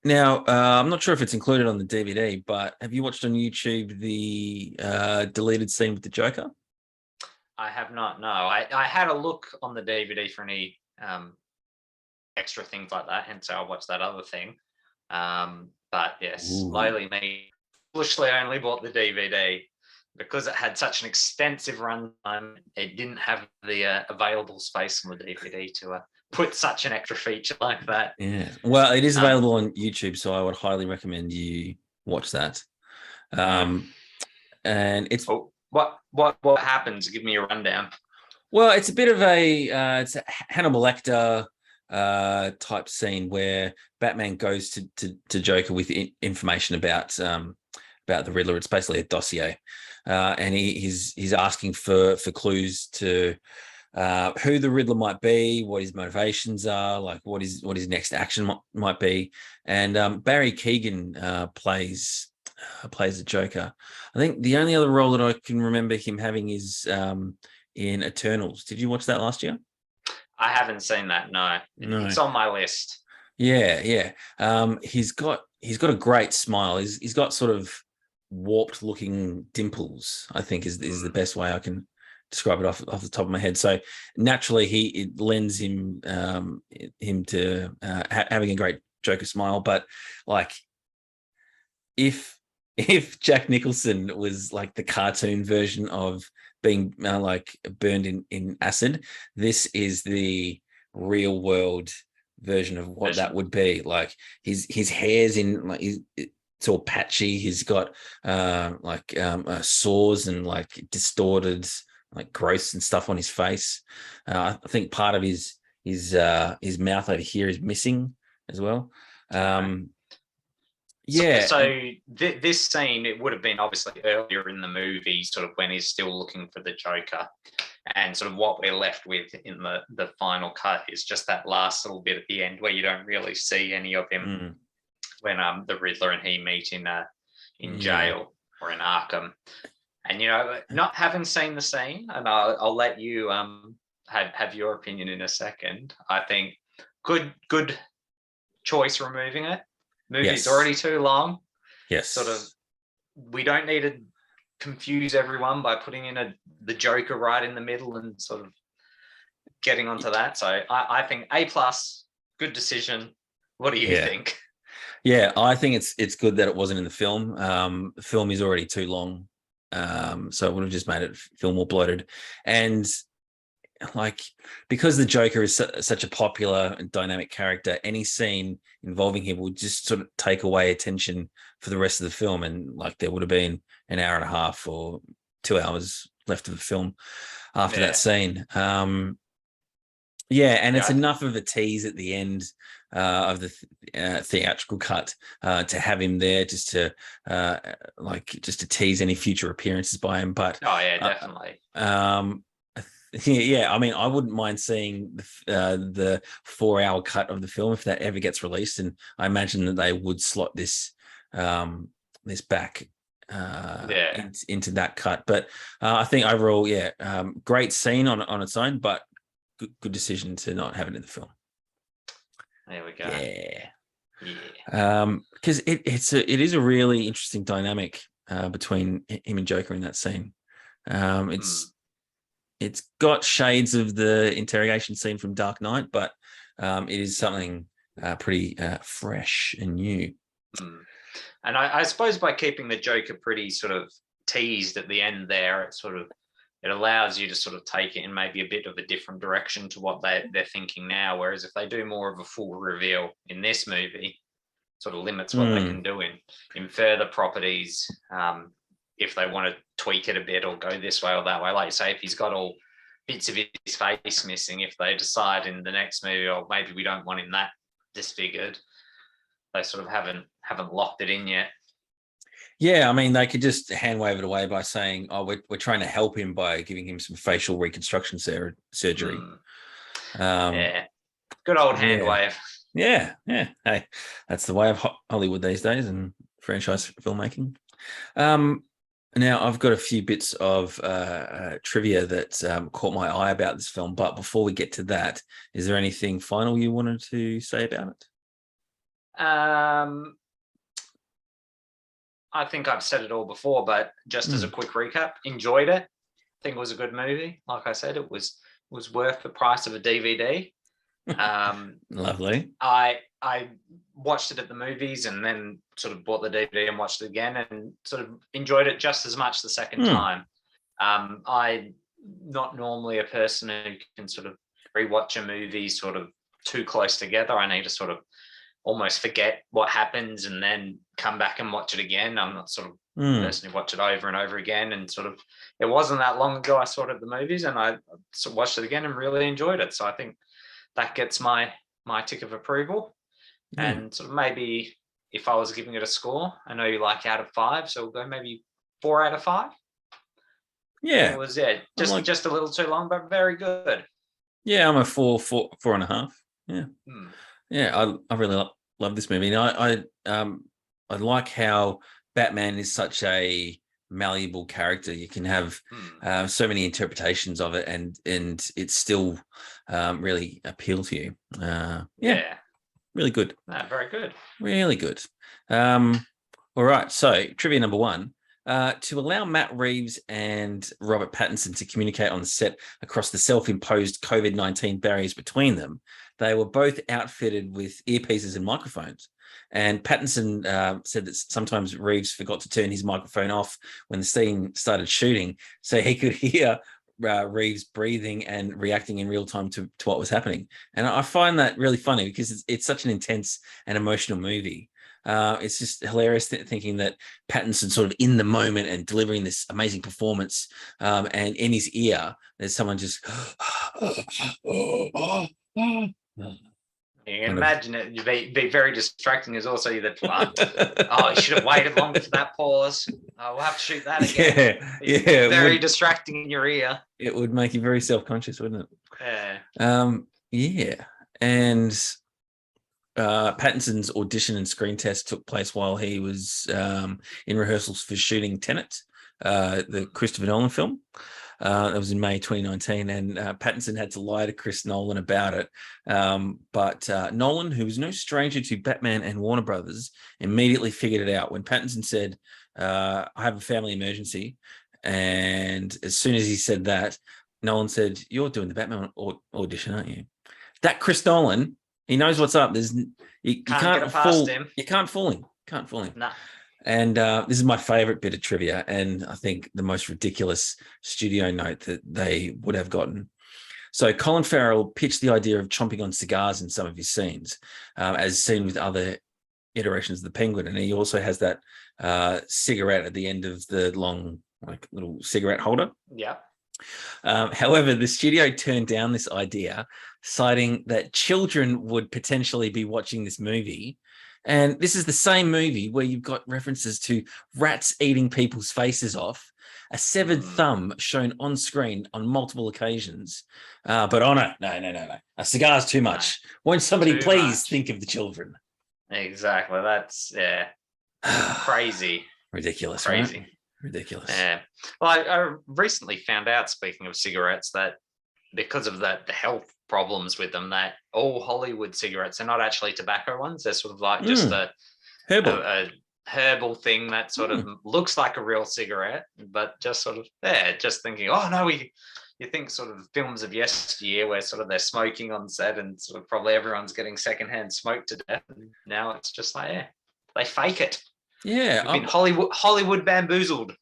Now, I'm not sure if it's included on the DVD, but have you watched on YouTube the deleted scene with the Joker? I have not. No, I had a look on the DVD for any extra things like that, and so I watched that other thing. But yes, Ooh. slowly me foolishly only bought the DVD because it had such an extensive runtime. It didn't have the available space on the DVD to put such an extra feature like that. Yeah. Well, it is Um, available on YouTube, so I would highly recommend you watch that. mm. Um, and it's Oh, what happens? Give me a rundown. well, it's a bit of it's a Hannibal Lecter type scene where Batman goes to Joker with information about the Riddler. It's basically a dossier, and he's asking for clues to who the Riddler might be, what his motivations are, like what his next action might be. And Barry Keoghan plays the Joker. I think the only other role that I can remember him having is in Eternals. Did you watch that last year? I haven't seen that. No, No. it's on my list. Yeah, yeah. He's got a great smile. He's got sort of warped looking dimples, I think is the Mm, best way I can describe it off the top of my head. So naturally it lends him to having a great Joker smile. But like if if Jack Nicholson was like the cartoon version of being like burned in acid, this is the real world version of what that Vision. would be. Like his hair's in like it's all patchy. He's got sores and like distorted like growths and stuff on his face. I think part of his mouth over here is missing as well. Okay. Um, So, yeah, so and this scene, it would have been obviously earlier in the movie, sort of when he's still looking for the Joker, and sort of what we're left with in the final cut is just that last little bit at the end where you don't really see any of him mm, when the Riddler and he meet in yeah. jail or in Arkham. And not having seen the scene, and I'll let you have your opinion in a second. I think good choice removing it. Movie's Yes. already too long. Sort of, Yes. we don't need to confuse everyone by putting in the Joker right in the middle and sort of getting onto that. So I think A+, good decision. What do you Yeah. think? Yeah. I think it's good that it wasn't in the film. The film is already too long. So it would have just made it feel more bloated. And like because the Joker is such a popular and dynamic character, any scene involving him would just sort of take away attention for the rest of the film. And like there would have been an hour and a half or 2 hours left of the film after that Yeah, scene. Yeah, and it's yeah, enough of a tease at the end of the theatrical cut to have him there, uh, just to tease any future appearances by him. But oh yeah, uh, definitely. um, yeah, I mean, I wouldn't mind seeing the 4 hour cut of the film if that ever gets released, and I imagine that they would slot this back Yeah, into that cut. But I think overall, yeah, great scene on its own, but good decision to not have it in the film. there we go. Yeah, Yeah. because it is a really interesting dynamic between him and Joker in that scene. Um, Mm. it's it's got shades of the interrogation scene from Dark Knight, but it is something pretty fresh and new. Mm. And I suppose by keeping the Joker pretty sort of teased at the end there, it allows you to sort of take it in maybe a bit of a different direction to what they're thinking now. Whereas if they do more of a full reveal in this movie, sort of limits what they Mm. can do in further properties. If they want to tweak it a bit or go this way or that way, like you say, if he's got all bits of his face missing, if they decide in the next movie, or maybe we don't want him that disfigured, they sort of haven't locked it in yet. Yeah, I mean, they could just hand wave it away by saying, "Oh, we're trying to help him by giving him some facial reconstruction surgery." Mm, Um, yeah, good old hand yeah, wave. yeah. Hey, that's the way of Hollywood these days and franchise filmmaking. Um, Now, I've got a few bits of trivia that caught my eye about this film. But before we get to that, is there anything final you wanted to say about it? I think I've said it all before, but just as a quick recap, enjoyed it. I think it was a good movie. Like I said, it was worth the price of a DVD. Lovely. I watched it at the movies and then sort of bought the DVD and watched it again and sort of enjoyed it just as much the second time. I'm not normally a person who can sort of rewatch a movie sort of too close together. I need to sort of almost forget what happens and then come back and watch it again. I'm not sort of a person who watch it over and over again, and sort of it wasn't that long ago I saw it at the movies and I sort of watched it again and really enjoyed it. So I think that gets my tick of approval. And sort of maybe if I was giving it a score, I know you like out of 5, so we'll go maybe 4 out of 5. Yeah, it was just a little too long, but very good. Yeah, I'm a 4.5. Yeah, yeah. I really love this movie. And I like how Batman is such a malleable character. You can have so many interpretations of it, and it still really appeal to you. Yeah, really good. No, very good. Really good. All right. So trivia number 1. To allow Matt Reeves and Robert Pattinson to communicate on the set across the self-imposed COVID-19 barriers between them, they were both outfitted with earpieces and microphones. And Pattinson said that sometimes Reeves forgot to turn his microphone off when the scene started shooting, so he could hear Reeves breathing and reacting in real time to what was happening. And I find that really funny because it's such an intense and emotional movie. It's just hilarious thinking that Pattinson sort of in the moment and delivering this amazing performance, and in his ear there's someone just you can imagine it. You'd be very distracting. Is also that you should have waited longer for that pause. We'll have to shoot that again. Yeah, very distracting in your ear. It would make you very self-conscious, wouldn't it? Yeah. Yeah. And Pattinson's audition and screen test took place while he was in rehearsals for shooting Tenet, the Christopher Nolan film. That was in May 2019, and Pattinson had to lie to Chris Nolan about it. But Nolan, who was no stranger to Batman and Warner Brothers, immediately figured it out when Pattinson said, I have a family emergency. And as soon as he said that, Nolan said, you're doing the Batman audition, aren't you? That Chris Nolan, he knows what's up. You can't fool him. You can't fool him. Can't fool him. Nah. And this is my favorite bit of trivia, and I think the most ridiculous studio note that they would have gotten. So Colin Farrell pitched the idea of chomping on cigars in some of his scenes, as seen with other iterations of the Penguin, and he also has that cigarette at the end of the long, like, little cigarette holder. Yeah. However, the studio turned down this idea, citing that children would potentially be watching this movie. And this is the same movie where you've got references to rats eating people's faces off, a severed thumb shown on screen on multiple occasions. But no. A cigar's too much. Won't somebody please think of the children? Exactly. That's crazy. Ridiculous. Crazy. Right? Ridiculous. Yeah. Well, I recently found out, speaking of cigarettes, that because of the health problems with them, that all Hollywood cigarettes are not actually tobacco ones. They're sort of like just a herbal thing that sort of looks like a real cigarette, but just sort of just thinking, oh no, you think sort of films of yesteryear where sort of they're smoking on set and sort of probably everyone's getting secondhand smoke to death. And now it's just like, they fake it. Yeah. You've been Hollywood bamboozled.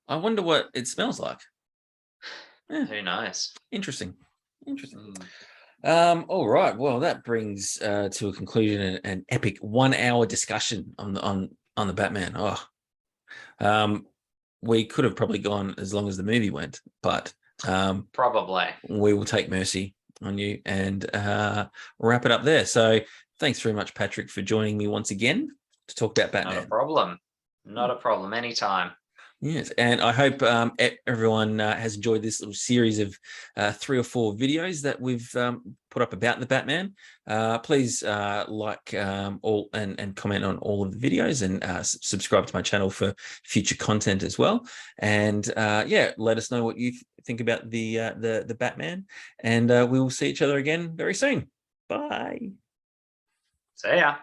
I wonder what it smells like. Yeah. Who knows? Interesting. All right. Well, that brings to a conclusion an epic 1-hour discussion on the Batman. We could have probably gone as long as the movie went, but probably we will take mercy on you and wrap it up there. So thanks very much, Patrick, for joining me once again to talk about Batman. Not a problem. Anytime. Yes, and I hope everyone has enjoyed this little series of 3 or 4 videos that we've put up about the Batman. Please like all and comment on all of the videos, and subscribe to my channel for future content as well. And let us know what you think about the Batman, and we will see each other again very soon. Bye. See ya.